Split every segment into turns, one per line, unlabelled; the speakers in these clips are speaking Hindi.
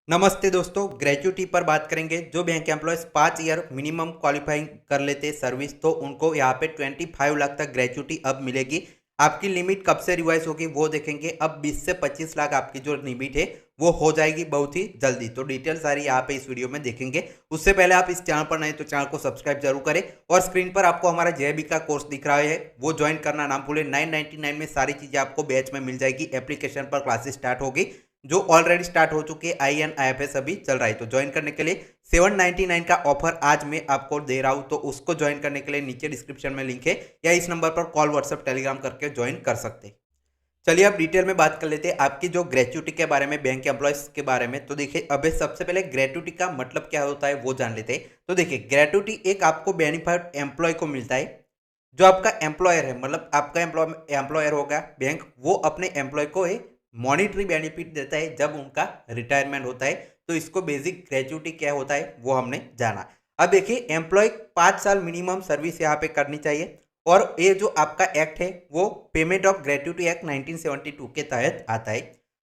नमस्ते दोस्तों, ग्रेजुटी पर बात करेंगे। जो bank employees 5 year minimum qualifying कर लेते सर्विस, तो उनको यहाँ पे 25 लाख तक ग्रेजुटी अब मिलेगी। आपकी लिमिट कब से रिवाइज होगी वो देखेंगे। अब 20 से 25 लाख आपकी जो लिमिट है वो हो जाएगी बहुत ही जल्दी। तो डिटेल सारी यहाँ पे इस वीडियो में देखेंगे। उससे पहले आप इस चैनल पर नए तो चैनल को सब्सक्राइब जरूर करें और स्क्रीन पर आपको हमारा जेबी का कोर्स दिख रहा है, वो ज्वाइन करना ना भूलें। 999 में सारी चीज़ें आपको बैच में मिल जाएगी। एप्लीकेशन पर क्लासेस स्टार्ट होगी जो ऑलरेडी स्टार्ट हो चुकी है। INIFS अभी चल रहा है। तो ज्वाइन करने के लिए 799 का ऑफर आज मैं आपको दे रहा हूं, तो उसको ज्वाइन करने के लिए नीचे डिस्क्रिप्शन में लिंक है या इस नंबर पर कॉल व्हाट्सएप टेलीग्राम करके ज्वाइन कर सकते हैं। चलिए अब डिटेल में बात कर लेते हैं आपकी जो ग्रेच्युटी के बारे में, बैंक एम्प्लॉयज के बारे में। तो देखिए, अभी सबसे पहले ग्रेच्युटी का मतलब क्या होता है वो जान लेते हैं। तो देखिए, ग्रेच्युटी एक आपको बेनिफिट एम्प्लॉय को मिलता है। जो आपका एम्प्लॉयर है, मतलब आपका एम्प्लॉयर होगा बैंक, वो अपने एम्प्लॉय को एक मॉनिटरी बेनिफिट देता है जब उनका रिटायरमेंट होता है। तो इसको बेसिक ग्रेच्युटी क्या होता है वो हमने जाना। अब देखिए, एम्प्लॉय 5 साल मिनिमम सर्विस यहाँ पे करनी चाहिए। और ये जो आपका एक्ट है वो पेमेंट ऑफ ग्रेच्युटी एक्ट 1972 के तहत आता है।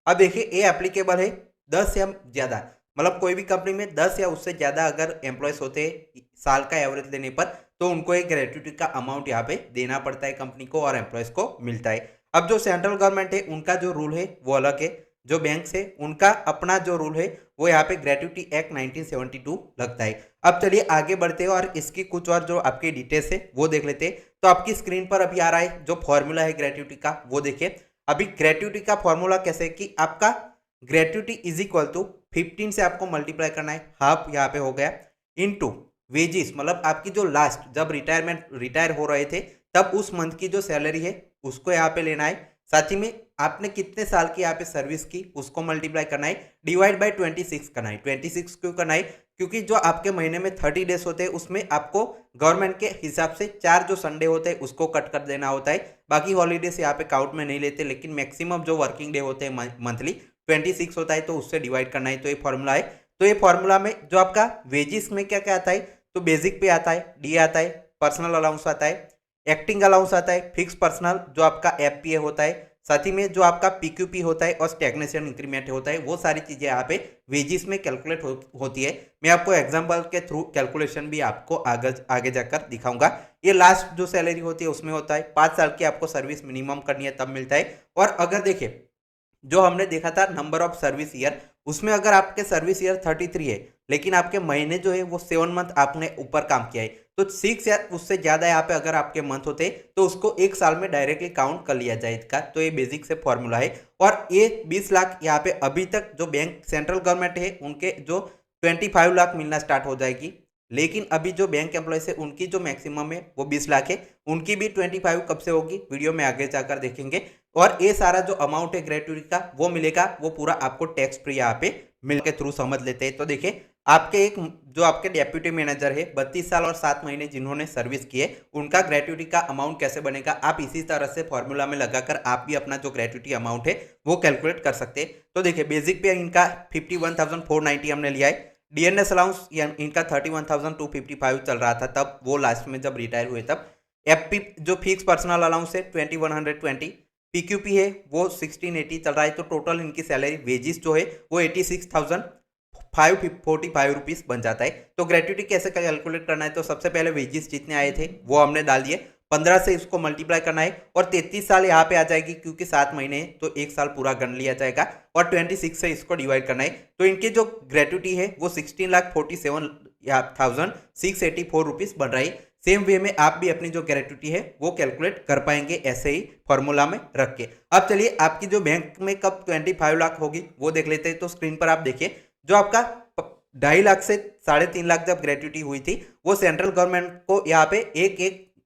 अब देखिए, ये एप्लीकेबल है 10 या ज़्यादा, मतलब कोई भी कंपनी में 10 या उससे ज़्यादा अगर एम्प्लॉयज़ होते हैं साल का एवरेज लेने पर, तो उनको एक ग्रेच्युटी का अमाउंट यहाँ पे देना पड़ता है कंपनी को और एम्प्लॉयज़ को मिलता है। अब जो सेंट्रल गवर्नमेंट है उनका जो रूल है वो अलग है। जो बैंक्स है उनका अपना जो रूल है वो यहाँ पे ग्रेच्युटी एक्ट 1972 लगता है। अब चलिए आगे बढ़ते हैं और इसकी कुछ और जो आपकी डिटेल्स है वो देख लेते हैं। तो आपकी स्क्रीन पर अभी आ रहा है जो फॉर्मूला है ग्रेच्युटी का, वो देखिए। अभी ग्रेच्युटी का फॉर्मूला कैसे है कि आपका ग्रेच्युटी इज इक्वल टू 15 से आपको मल्टीप्लाई करना है, हाफ यहाँ पे हो गया, इनटू वेजिस, मतलब आपकी जो लास्ट जब रिटायर हो रहे थे तब उस मंथ की जो सैलरी है उसको यहाँ पे लेना है। साथ ही में आपने कितने साल की यहाँ पे सर्विस की उसको मल्टीप्लाई करना है, डिवाइड बाय 26 करना है। 26 क्यों करना है? क्योंकि जो आपके महीने में 30 डेज होते हैं उसमें आपको गवर्नमेंट के हिसाब से 4 जो संडे होते हैं उसको कट कर देना होता है। बाकी हॉलीडेज यहाँ पे काउंट में नहीं लेते, लेकिन मैक्सिमम जो वर्किंग डे होते हैं मंथली 26 होता है, तो उससे डिवाइड करना है। तो ये फॉर्मूला है। तो ये फॉर्मूला में जो आपका वेजिस में क्या क्या आता है, तो बेसिक पे आता है, डी आता है, पर्सनल अलाउंस आता है, एक्टिंग अलाउंस आता है, फिक्स पर्सनल जो आपका FPA होता है, साथ ही में जो आपका PQP होता है और स्टैग्नेशन इंक्रीमेंट होता है, वो सारी चीज़ें यहाँ पे वेजिस में कैलकुलेट होती है। मैं आपको एग्जांपल के थ्रू कैलकुलेशन भी आपको आगे आगे जाकर दिखाऊंगा। ये लास्ट जो सैलरी होती है उसमें होता है 5 साल की आपको सर्विस मिनिमम करनी है तब मिलता है। और अगर देखिए, जो हमने देखा था नंबर ऑफ सर्विस ईयर, उसमें अगर आपके सर्विस ईयर 33 है लेकिन आपके महीने जो है वो 7 मंथ आपने ऊपर काम किया है, तो 6 या उससे ज़्यादा यहाँ पे अगर आपके मंथ होते तो उसको एक साल में डायरेक्टली काउंट कर लिया जाएगा। तो ये बेसिक से फॉर्मूला है। और ये 20 लाख यहाँ पे अभी तक जो बैंक सेंट्रल गवर्नमेंट है उनके जो 25 लाख मिलना स्टार्ट हो जाएगी। लेकिन अभी जो बैंक एम्प्लॉयज है उनकी जो मैक्सिमम है वो 20 लाख है। उनकी भी 25 कब से होगी वीडियो में आगे जाकर देखेंगे। और ये सारा जो अमाउंट है ग्रेच्युटी का वो मिलेगा, वो पूरा आपको टैक्स फ्री यहाँ पे मिल के थ्रू समझ लेते हैं। तो देखिए, आपके एक जो आपके डेप्यूटी मैनेजर है 32 साल और 7 महीने जिन्होंने सर्विस की है, उनका ग्रेच्युटी का अमाउंट कैसे बनेगा, आप इसी तरह से फॉर्मूला में लगाकर आप भी अपना जो ग्रेच्युटी अमाउंट है वो कैलकुलेट कर सकते हैं। तो देखिए, बेसिक पे इनका 51,490 हमने लिया है। DNS अलाउंस इनका 31,255 चल रहा था तब, वो लास्ट में जब रिटायर हुए तब। FP जो फिक्स पर्सनल अलाउंस है 2120, PQP है वो 1680 चल रहा है। तो टोटल इनकी सैलरी वेजिस जो है वो 86,545 रुपीज़ बन जाता है। तो ग्रेच्युटी कैसे कैलकुलेट करना है, तो सबसे पहले वेजिस जितने आए थे वो हमने डाल दिए, 15 से इसको मल्टीप्लाई करना है और 33 साल यहाँ पे आ जाएगी क्योंकि 7 महीने है तो एक साल पूरा गण लिया जाएगा और 26 से इसको डिवाइड करना है। तो इनकी जो ग्रेच्युटी है वो 16,47,684 रुपीज़ बन रही है। सेम वे में आप भी अपनी जो ग्रेच्युटी है वो कैलकुलेट कर पाएंगे ऐसे ही फॉर्मूला में रख के। अब चलिए आपकी जो बैंक में कब 25 लाख होगी वो देख लेते हैं। तो स्क्रीन पर आप देखिए, जो आपका 2.5 लाख से 3.5 लाख जब ग्रेच्युटी हुई थी वो सेंट्रल गवर्नमेंट को यहाँ पे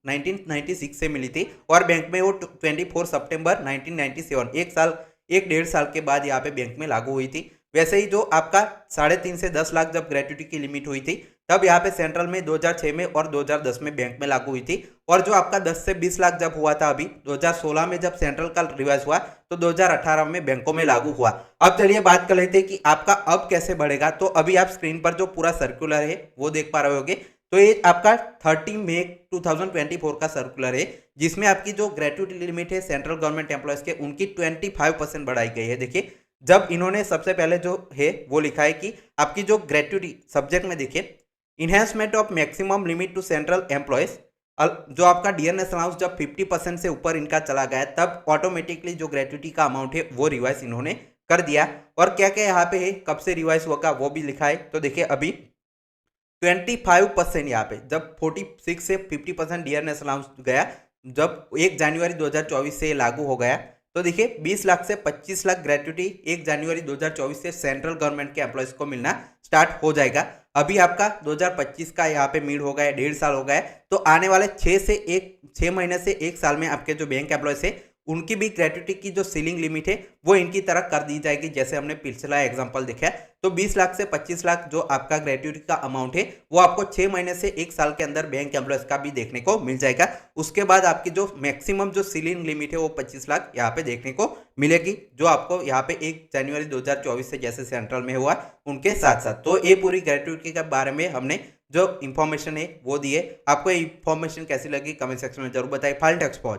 1996 से मिली थी और बैंक में वो 24 सितंबर 1997, एक साल 1.5 साल के बाद यहाँ पे बैंक में लागू हुई थी। वैसे ही जो आपका 3.5 से 10 लाख जब ग्रेच्युटी की लिमिट हुई थी तब यहाँ पे सेंट्रल में 2006 में और 2010 में बैंक में लागू हुई थी। और जो आपका 10 से 20 लाख जब हुआ था अभी 2016 में जब सेंट्रल का रिवाइज हुआ तो 2018 में बैंकों में लागू हुआ। अब चलिए बात कर लेते हैं कि आपका अब कैसे बढ़ेगा। तो अभी आप स्क्रीन पर जो पूरा सर्कुलर है वो देख पा रहे होगे। तो ये आपका 30 मई 2024 का सर्कुलर है जिसमें आपकी जो ग्रेच्युटी लिमिट है सेंट्रल गवर्नमेंट एम्प्लॉयज के उनकी 25% बढ़ाई गई है। देखिए, जब इन्होंने सबसे पहले जो है वो लिखा है कि आपकी जो ग्रेट्युटी सब्जेक्ट में देखिए, enhancement of maximum limit to central employees, जो आपका डियरनेस अलाउंस जब 50% से ऊपर इनका चला गया तब ऑटोमेटिकली जो ग्रेट्युटी का अमाउंट है वो रिवाइज इन्होंने कर दिया। और क्या क्या यहाँ पे है, कब से रिवाइज होगा वो भी लिखा है। तो देखिए अभी 25% यहाँ पे जब 46 से 50% डियरनेस अलाउंस गया, जब 1 जनवरी 2024 से लागू हो गया, तो देखिए 20 लाख से 25 लाख ग्रेट्युटी 1 जनवरी 2024 से सेंट्रल गवर्नमेंट के एम्प्लॉयज को मिलना स्टार्ट हो जाएगा। अभी आपका 2025 का यहाँ पे मिड हो गया, 1.5 साल हो गया, तो आने वाले 6 महीने से 1 साल में आपके जो बैंक एम्प्लॉयज है उनकी भी ग्रेट्युटी की जो सीलिंग लिमिट है वो इनकी तरह कर दी जाएगी, जैसे हमने पिछला एग्जांपल देखा है। तो 20 लाख से 25 लाख जो आपका ग्रेट्युटी का अमाउंट है वो आपको 6 महीने से 1 साल के अंदर बैंक एम्प्लॉयज का भी देखने को मिल जाएगा। उसके बाद आपकी जो मैक्सिमम जो सीलिंग लिमिट है वो 25 लाख यहाँ पे देखने को मिलेगी, जो आपको यहाँ पे 1 जनवरी 2024 से जैसे सेंट्रल में हुआ उनके साथ साथ। तो ये पूरी ग्रेट्युटी के बारे में हमने जो इन्फॉर्मेशन है वो दी है। आपको ये इन्फॉर्मेशन कैसी लगी कमेंट सेक्शन में जरूर बताइए। फाइल टेक्स्ट पहुंच